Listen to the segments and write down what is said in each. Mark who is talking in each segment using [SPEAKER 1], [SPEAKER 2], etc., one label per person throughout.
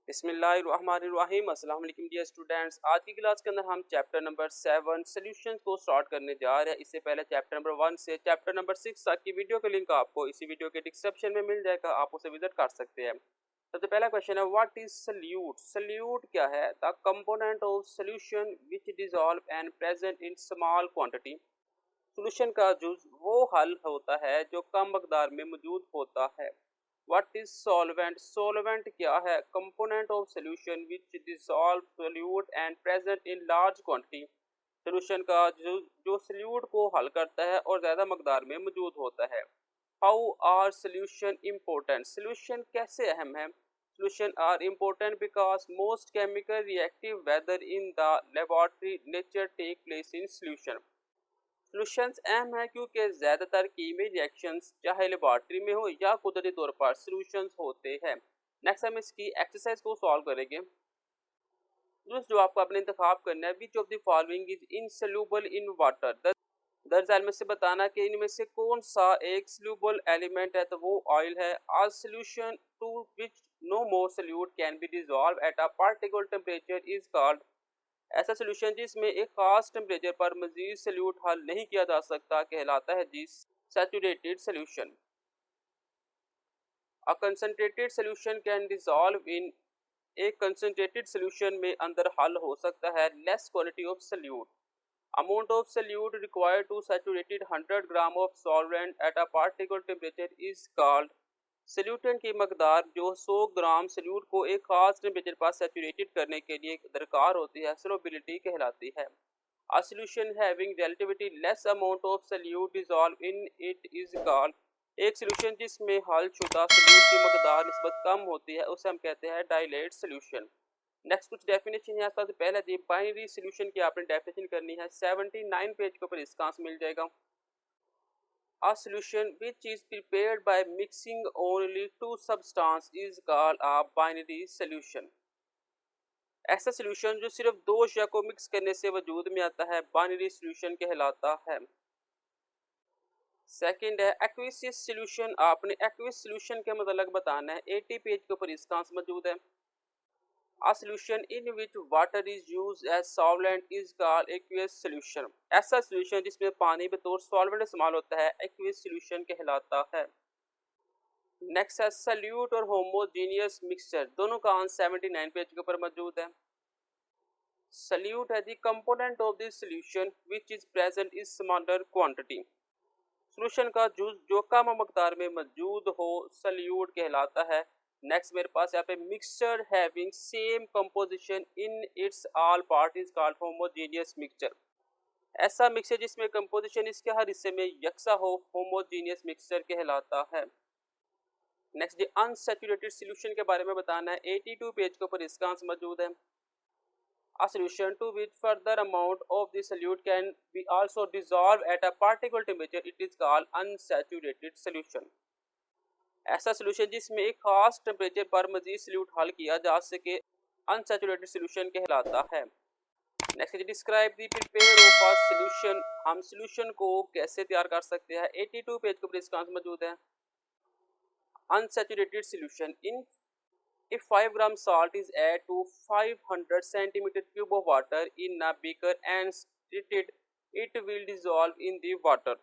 [SPEAKER 1] बिस्मिल्लाहिर्रहमानिर्रहीम। अस्सलाम वालेकुम डियर स्टूडेंट्स। आज की क्लास के अंदर हम चैप्टर नंबर 7 सॉल्यूशंस को स्टार्ट करने जा रहे हैं। इससे पहले चैप्टर नंबर 1 से चैप्टर नंबर 6 तक की वीडियो का लिंक आपको इसी वीडियो के डिस्क्रिप्शन में मिल जाएगा, आप उसे विजिट कर सकते हैं। सबसे पहला क्वेश्चन है, व्हाट इज सल्यूट? सल्यूट क्या है? The component of solution which dissolve and present in small quantity. Solution का जुज वो हल होता है जो कम मकदार में मौजूद होता है। What is solvent? सॉल्वेंट क्या है? Component of solution which dissolve solute and present in large quantity. Solution का जो सॉल्यूट को हल करता है और ज़्यादा मकदार में मौजूद होता है। How are solution important? Solution कैसे अहम है? Solution are important because most chemical reactive weather in the laboratory nature take place in solution. Solutions अहम है क्योंकि ज़्यादातर कीमी रिएक्शंस चाहे लेबॉर्ट्री में हो या कुदरती तौर पर सॉल्यूशंस होते हैं। नेक्स्ट हम इसकी एक्सरसाइज को सॉल्व करेंगे। जो आपको अपने इंतखाब करना है, which of the following is insoluble in water. दरअसल में से बताना कि इनमें से कौन सा एक सोल्यूबल एलिमेंट है, तो वो ऑयल है। आज solution to which no more solute can be dissolve at a particular temperature is called. ऐसा सॉल्यूशन जिसमें एक खास टेम्परेचर पर मजीद सॉल्यूट हल नहीं किया जा सकता कहलाता है जी saturated solution. A concentrated solution can dissolve in. एक कंसंट्रेटेड सॉल्यूशन में अंदर हल हो सकता है less quantity of solute. Amount of solute required to saturated 100 gram of solvent at a particular temperature is called. सॉल्यूटेंट की मकदार जो 100 ग्राम सॉल्यूट को एक खास टेम्परेचर पर सैचुरेटेड करने के लिए दरकार होती है, सॉल्युबिलिटी कहलाती है। A solution having relatively less amount of solute dissolved in it is called। एक सॉल्यूशन जिसमें हल शुदा सॉल्यूट की मकदार निस्बत कम होती है उसे हम कहते हैं डाइलेट सॉल्यूशन। नेक्स्ट कुछ डेफिनेशन है। सबसे पहले दी बाइनरी सॉल्यूशन की आपने डेफिनेशन करनी है, 79 पेज के ऊपर इसका आंसर मिल जाएगा। A solution which is prepared by mixing only two substances is called a binary solution। ऐसा सॉल्यूशन जो सिर्फ दो अशिया को मिक्स करने से वजूद में आता है बाइनरी सॉल्यूशन कहलाता है। सेकंड है एक्वियस सॉल्यूशन। आपने एक्वियस सॉल्यूशन के मतलब बताना है, 80 पेज के ऊपर इसका आंसर मौजूद है। A solution in which water is used as solvent is called aqueous solution। ऐसा सॉल्यूशन जिसमें पानी बतौर सॉल्वेंट इस्तेमाल होता है एक्वियस सॉल्यूशन कहलाता है। नेक्स्ट है सल्यूट और होमोजेनियस मिक्सचर, दोनों का आंसर 79 पेज के ऊपर मौजूद है। सल्यूट है the component of the solution which is present in smaller quantity. Solution का जुज जो कम मकदार में मौजूद हो सल्यूट कहलाता है। नेक्स्ट मेरे पास यहाँ पे mixture having same composition in its all part is called homogeneous mixture. ऐसा मिक्सचर जिसमें कंपोजिशन इसके हर हिस्से में यकसा हो होमोजेनियस मिक्सचर कहलाता है। नेक्स्ट अनसैचुरेटेड सॉल्यूशन के बारे में बताना है, 82 पेज के ऊपर इसका आंसर मौजूद है। A solution to which further amount of the solute can be also dissolved at a particular temperature, it is called unsaturated solution। ऐसा सॉल्यूशन जिसमें एक खास टेम्परेचर पर मजीद सॉल्यूट हल किया जा सके अनसैचुरेटेड सॉल्यूशन कहलाता है। Next describe the prepare of a solution. हम सॉल्यूशन को कैसे तैयार कर सकते हैं, 82 पेज के ऊपर इसका आंसर मौजूद है। Unsaturated solution in if 5 gram salt is added to 500 centimeter cube of water in a beaker and stirred, it will dissolve in the water।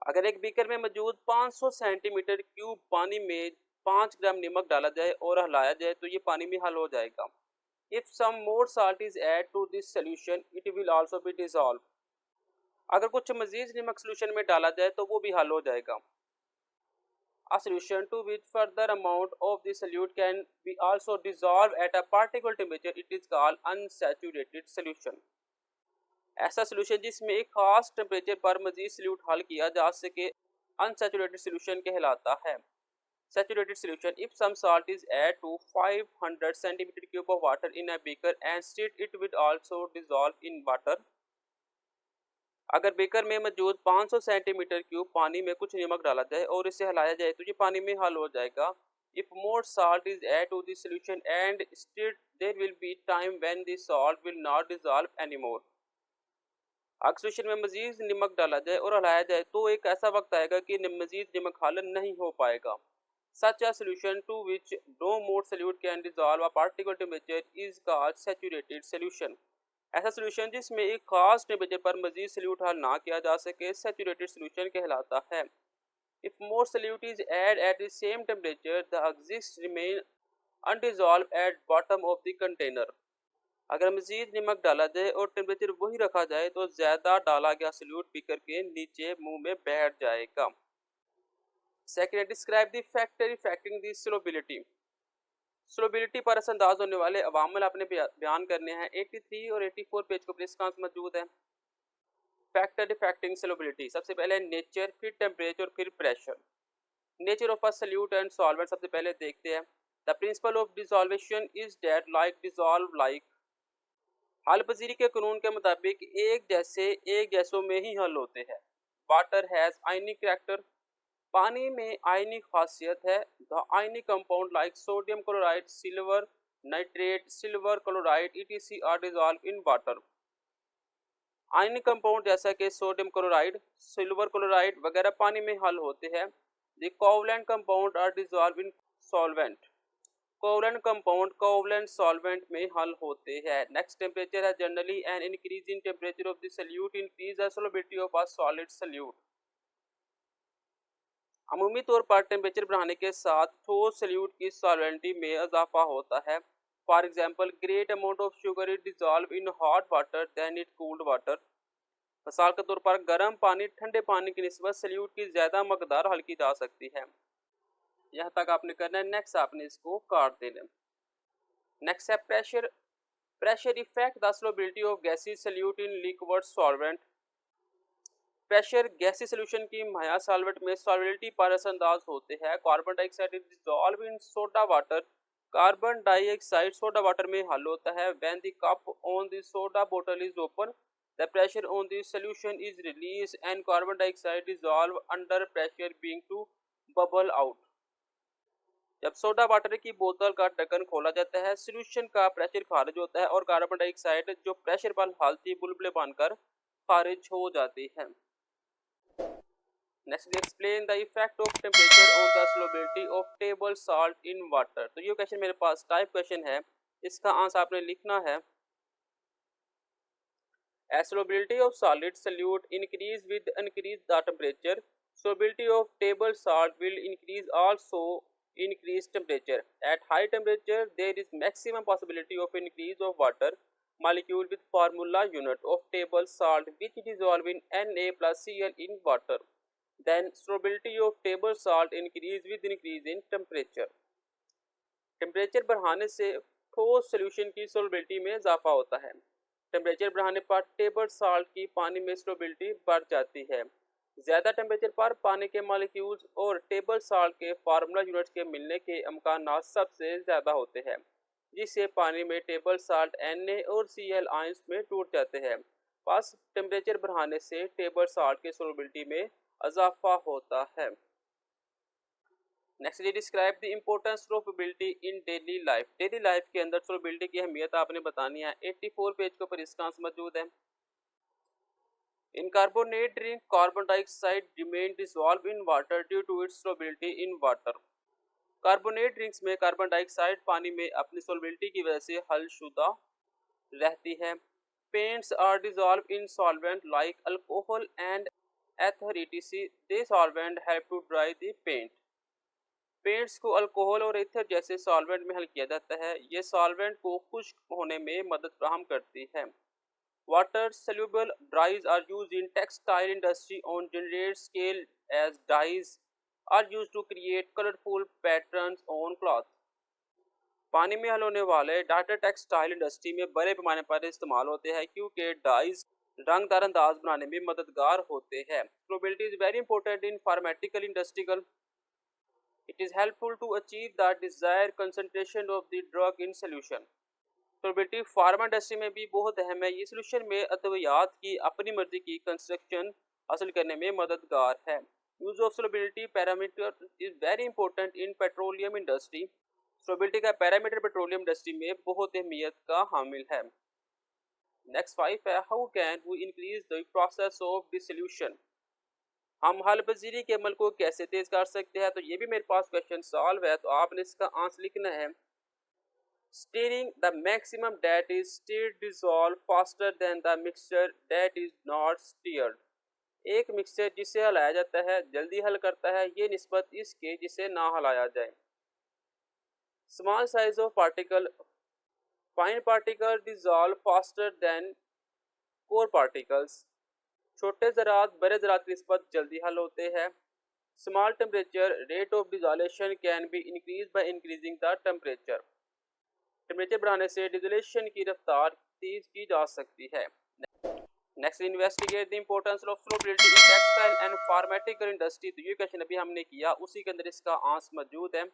[SPEAKER 1] अगर एक बीकर में मौजूद 500 सेंटीमीटर क्यूब पानी में 5 ग्राम नमक डाला जाए और हिलाया जाए तो ये पानी में हल हो जाएगा। If some more salt is added to this solution, it will also be dissolved। अगर कुछ मजीद नमक सॉल्यूशन में डाला जाए तो वो भी हल हो जाएगा। A solution to which further amount of the solute can be also dissolved at a particular temperature, it is called unsaturated solution। ऐसा सॉल्यूशन जिसमें एक खास टेम्परेचर पर मजीद सॉल्यूट हल किया जा सके अनसैचुरेटेड सॉल्यूशन कहलाता है। Saturated solution, if some salt is added to 500 centimeter cube of water in a beaker and stirred, it will also dissolve in water। अगर बेकर में मौजूद 500 सेंटीमीटर क्यूब पानी में कुछ नमक डाला जाए और इसे हिलाया जाए तो ये पानी में हल हो जाएगा। If more salt is added to the solution and stirred, there will be time when the salt will not dissolve anymore। अगर सॉल्यूशन में मजीद नमक डाला जाए और हिलाया जाए तो एक ऐसा वक्त आएगा कि मजीद नमक हल नहीं हो पाएगा। Such a solution to which no more solute can dissolve a particular temperature is called saturated solution. ऐसा सोल्यूशन जिसमें एक खास टेम्परेचर पर मजीद सल्यूट हल ना किया जा सके सैचुरेटेड सोल्यूशन कहलाता है. If more solute is added at the same temperature, the exists remain undissolved at bottom of the container. अगर मजीद नमक डाला जाए और टेम्परेचर वही रखा जाए तो ज़्यादा डाला गया सल्यूट बिखर के नीचे मुंह में बैठ जाएगा. Second, describe the factor affecting the solubility. Solubility पर असरअंदाज होने वाले अवामल आपने बयान करने हैं. 83 और 84 पेज को प्रिस्कांस मौजूद है. फैक्टर इफेक्टिंग सोलबिलिटी, सबसे पहले नेचर, फिर टेम्परेचर और फिर pressure. Nature of a solute and solvent सबसे पहले देखते हैं. The principle of dissolution is that like dissolve like. हल पजीरी के कानून के मुताबिक एक जैसों में ही हल होते हैं. Water has ionic character. पानी में आयनिक खासियत है. The ionic compound like sodium chloride, silver nitrate, silver chloride ETC are dissolve in water. Ionic compound जैसा कि सोडियम क्लोराइड, सिल्वर क्लोराइड वगैरह पानी में हल होते हैं. The covalent compound are dissolve in solvent. Covalent compound covalent solvent में हल होते हैं. नेक्स्ट, टेम्परेचर है generally an increase in temperature of the solute increase the solubility of a solid solute. अमूमी तौर पर टेम्परेचर बढ़ाने के साथ ठोस सॉल्यूट की सॉल्वेंटी में इजाफा होता है. For example, great amount of sugar is dissolve in hot water then it cooled water. मिसाल के तौर पर गर्म पानी ठंडे पानी की निस्बत सॉल्यूट की ज़्यादा मकदार हल की जा सकती है. यहाँ तक आपने करना है. नेक्स्ट आपने इसको काट देना. नेक्स्ट है pressure. Pressure effect the solubility of gases solute in liquid solvent. Pressure गैसी सोल्यूशन की माया सॉल्वेंट में सॉल्बिलिटी पर असरअंदाज होते हैं. Carbon dioxide is dissolve in soda water. Carbon dioxide soda water में हल होता है. When the cup on the soda बोतल is open, the pressure on the solution is release and carbon dioxide dissolve under pressure being to bubble out. जब soda water की बोतल का ढक्कन खोला जाता है, सॉल्यूशन का प्रेशर खारिज होता है और कार्बन डाइऑक्साइड जो प्रेशर पर हालती बुलबुले बनकर खारिज हो जाती है. Next, explain the effect of temperature on the solubility of table salt in water. तो ये क्वेश्चन मेरे पास टाइप क्वेश्चन है. इसका आंसर आपने लिखना है. As solubility of solid solute increase with increase the temperature, solubility of table salt will increase also increase temperature. At high temperature, there is maximum possibility of increase of water molecule with formula unit of table salt which dissolve in Na plus Cl in water. Then solubility of table salt increase with increase in temperature. Temperature बढ़ाने से ठोस solution की solubility में इजाफा होता है. Temperature बढ़ाने पर टेबल साल्ट की पानी में सोलबिलिटी बढ़ जाती है. ज़्यादा टेम्परेचर पर पानी के मॉलिक्यूल्स और टेबल साल्ट के फार्मूला यूनिट्स के मिलने के अमकानात सबसे ज़्यादा होते हैं, जिससे पानी में टेबल साल्ट Na और Cl आयंस में टूट जाते हैं. बस टेम्परेचर बढ़ाने से टेबल साल्ट की सोलबिलिटी में इजाफा होता है. Next, describe the importance of solubility in daily life. Daily life के अंदर सोलबिलिटी की अहमियत आपने बतानी है. 84 पेज के ऊपर इसका आंसर मौजूद है. In carbonate drink carbon dioxide remain dissolve in water due to its solubility in water. Carbonate drinks में कार्बन डाइऑक्साइड पानी में अपनी सोलबिलिटी की वजह से हलशुदा रहती है. Paints are dissolve in solvent like alcohol and ether etc. They solvent help to dry the paint. Paints को अल्कोहल और एथर जैसे सॉल्वेंट में हल किया जाता है. ये सॉल्वेंट को खुश्क होने में मदद फराहम करती है. Water soluble dyes are used in textile industry on generate scale as dyes are used to create colorful patterns on cloth. पानी में हल होने वाले डाटा टेक्सटाइल इंडस्ट्री में बड़े पैमाने पर इस्तेमाल होते हैं क्योंकि डाइज रंगदार अंदाज बनाने में मददगार होते हैं. Solubility is very important in pharmaceutical industrial. It is helpful to achieve the desired concentration of the drug in solution. Solubility pharma industry में भी बहुत अहम है. ये सोल्यूशन में अद्वियात की अपनी मर्जी की कंस्ट्रक्शन हासिल करने में मददगार है. Use of solubility parameter is very important in petroleum industry. Solubility का पैरामीटर पेट्रोलियम इंडस्ट्री में बहुत अहमियत का हामिल है. नेक्स्ट 5 है, how can we increase the process of dissolution. हम हल पजीरी के अमल को कैसे तेज कर सकते हैं, तो ये भी मेरे पास क्वेश्चन सॉल्व है, तो आपने इसका आंसर लिखना है steering the maximum that is steered dissolve faster than the mixture that is not steered. एक मिक्सचर जिसे हलाया जाता है जल्दी हल करता है, ये निस्बत इसके जिसे ना हलाया जाए। Small size of particle fine particle dissolve faster than core particles. छोटे ज़रात बड़े ज़रात की निस्बत जल्दी हल होते हैं। Small temperature rate of dissolution can be increase by increasing the temperature. Temperature बढ़ाने से डिसोलेशन की रफ्तार तेज की जा सकती है। Next, investigate the importance of flowability in textile and pharmaceutical industry. तो ये क्वेश्चन अभी हमने किया, उसी के अंदर इसका आंसर मौजूद है।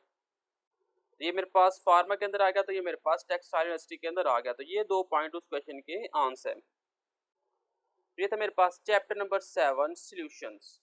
[SPEAKER 1] ये मेरे पास फार्मा के अंदर आ गया, तो ये मेरे पास टेक्सटाइल इंडस्ट्री के अंदर आ गया, तो ये 2 पॉइंट उस क्वेश्चन के आंसर है। ये था मेरे पास चैप्टर नंबर 7 सॉल्यूशंस।